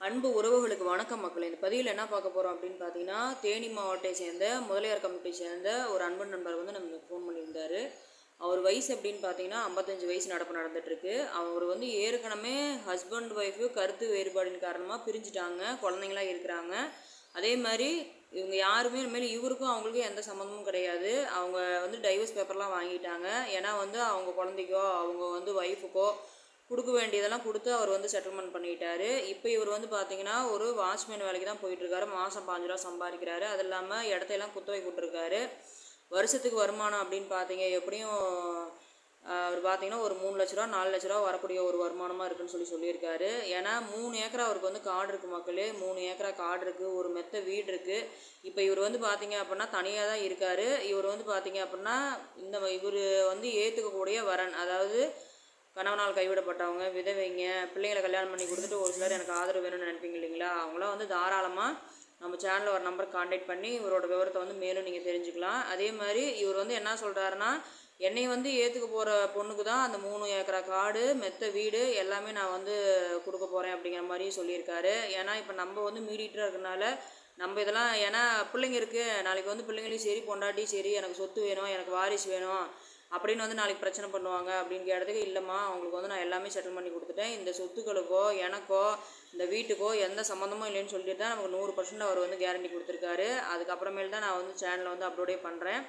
அன்பு உறவுகளுக்கு வணக்கம் மக்களே. இந்த பதிவில் என்ன பார்க்க போகிறோம் அப்படின்னு பார்த்தீங்கன்னா, தேனி மாவட்டத்தை சேர்ந்த முதலியார் கமிட்டியை சேர்ந்த ஒரு அன்பு நண்பர் வந்து நமக்கு ஃபோன் பண்ணியிருந்தார். அவர் வயசு அப்படின்னு பார்த்தீங்கன்னா 55 வயசு நடப்பு நடந்துகிட்ருக்கு. அவர் வந்து ஏற்கனவே ஹஸ்பண்ட் ஒய்ஃபு கருத்து வேறுபாடின் காரணமாக பிரிஞ்சுட்டாங்க, குழந்தைங்களாம் இருக்கிறாங்க. அதே மாதிரி இவங்க யாருமே இனிமேல் இவருக்கும் அவங்களுக்கும் எந்த சம்மந்தமும் கிடையாது. அவங்க வந்து டைவர்ஸ் பேப்பர்லாம் வாங்கிட்டாங்க. ஏன்னா வந்து அவங்க குழந்தைக்கோ அவங்க வந்து ஒய்ஃபுக்கோ கொடுக்க வேண்டியதெல்லாம் கொடுத்து அவர் வந்து செட்டில்மெண்ட் பண்ணிட்டாரு. இப்போ இவர் வந்து பார்த்தீங்கன்னா ஒரு வாட்ச்மேன் வேலைக்கு தான் போயிட்டுருக்காரு. மாதம் 5 ரூபா சம்பாதிக்கிறாரு. அது இல்லாமல் இடத்தையெல்லாம் குத்தகை கொடுத்துருக்காரு. வருஷத்துக்கு வருமானம் அப்படின்னு பார்த்தீங்க எப்படியும் அவர் பார்த்தீங்கன்னா ஒரு 3 லட்ச ரூபா 4 லட்ச ரூபா வரக்கூடிய ஒரு வருமானமாக இருக்குன்னு சொல்லியிருக்காரு. ஏன்னா 3 ஏக்கரா அவருக்கு வந்து காடு இருக்குது மக்களே. 3 ஏக்கரா காடு இருக்குது, ஒரு மெத்த வீடு இருக்குது. இப்போ இவர் வந்து பார்த்தீங்க அப்படின்னா தனியாக தான் இருக்கார். இவர் வந்து பார்த்தீங்க அப்படின்னா இவர் வந்து ஏற்றுக்கக்கூடிய வரன், அதாவது கணவனால் கைவிடப்பட்டவங்க, விதவைங்க, பிள்ளைங்களை கல்யாணம் பண்ணி கொடுத்துட்டு ஒரு சிலர் எனக்கு ஆதரவு வேணும்னு நினைப்பீங்க இல்லைங்களா? அவங்களாம் வந்து தாராளமாக நம்ம சேனலில் ஒரு நம்பர் கான்டாக்ட் பண்ணி இவரோட விவரத்தை வந்து மேலும் நீங்கள் தெரிஞ்சுக்கலாம். அதே மாதிரி இவர் வந்து என்ன சொல்கிறாருன்னா, என்னை வந்து ஏற்றுக்க போகிற பொண்ணுக்கு தான் அந்த 3 ஏக்கரா காடு, மெத்த வீடு எல்லாமே நான் வந்து கொடுக்க போகிறேன் அப்படிங்கிற மாதிரியும் சொல்லியிருக்காரு. ஏன்னா இப்போ நம்ம வந்து மீடியேட்டராக இருக்கிறனால நம்ம இதெல்லாம், ஏன்னா பிள்ளைங்க இருக்குது, நாளைக்கு வந்து பிள்ளைங்களையும் சரி பொண்டாட்டி சரி எனக்கு சொத்து வேணும், எனக்கு வாரிசு வேணும் அப்படின்னு வந்து நாளைக்கு பிரச்சனை பண்ணுவாங்க அப்படின்னு கேட்டதுக்கு, இல்லைம்மா அவங்களுக்கு வந்து நான் எல்லாமே செட்டில் பண்ணி கொடுத்துட்டேன், இந்த சொத்துக்களுக்கோ எனக்கோ இந்த வீட்டுக்கோ எந்த சம்மந்தமும் இல்லைன்னு சொல்லிட்டு தான் நமக்கு 100% அவர் வந்து கேரண்டி கொடுத்துருக்காரு. அதுக்கப்புறமேல் தான் நான் வந்து சேனலில் வந்து அப்லோடே பண்ணுறேன்.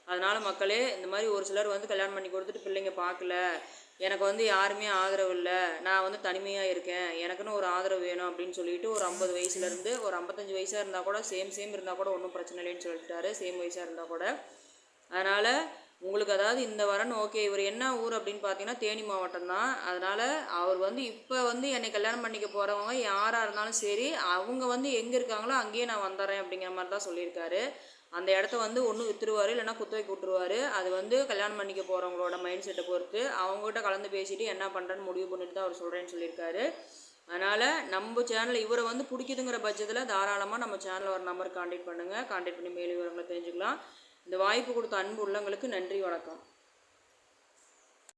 அதனால் மக்களே, இந்த மாதிரி ஒரு சிலர் வந்து கல்யாணம் பண்ணி கொடுத்துட்டு பிள்ளைங்க பார்க்கல, எனக்கு வந்து யாருமே ஆதரவு இல்லை, நான் வந்து தனிமையாக இருக்கேன், எனக்குன்னு ஒரு ஆதரவு வேணும் அப்படின்னு சொல்லிட்டு ஒரு 50 வயசுலேருந்து ஒரு 55 வயசாக இருந்தால் கூட சேம் இருந்தால் கூட ஒன்றும் பிரச்சனை இல்லைன்னு சொல்லிட்டாரு, சேம் வயசாக இருந்தால் கூட. அதனால் உங்களுக்கு அதாவது இந்த வரன் ஓகே. இவர் என்ன ஊர் அப்படின்னு பார்த்தீங்கன்னா தேனி மாவட்டம் தான். அதனால் அவர் வந்து இப்போ வந்து என்னை கல்யாணம் பண்ணிக்க போகிறவங்க யாராக இருந்தாலும் சரி, அவங்க வந்து எங்கே இருக்காங்களோ அங்கேயே நான் வந்துடுறேன் அப்படிங்கிற மாதிரி தான் சொல்லியிருக்காரு. அந்த இடத்த வந்து ஒன்று விற்றுருவார், இல்லைனா குத்தகைக்கு விட்டுருவார். அது வந்து கல்யாணம் பண்ணிக்க போகிறவங்களோட மைண்ட் செட்டை பொறுத்து அவங்ககிட்ட கலந்து பேசிவிட்டு என்ன பண்ணுறேன்னு முடிவு பண்ணிட்டு தான் அவர் சொல்கிறேன்னு சொல்லியிருக்காரு. அதனால் நம்ம சேனல் இவரை வந்து பிடிக்குதுங்கிற பட்சத்தில் தாராளமாக நம்ம சேனலில் ஒரு நம்பர் கான்டாக்ட் பண்ணுங்கள். கான்டாக்ட் பண்ணி மேலும் விவரங்களை தெரிஞ்சுக்கலாம். இந்த வாய்ப்பு கொடுத்த அன்பு உள்ளங்களுக்கு நன்றி, வணக்கம்.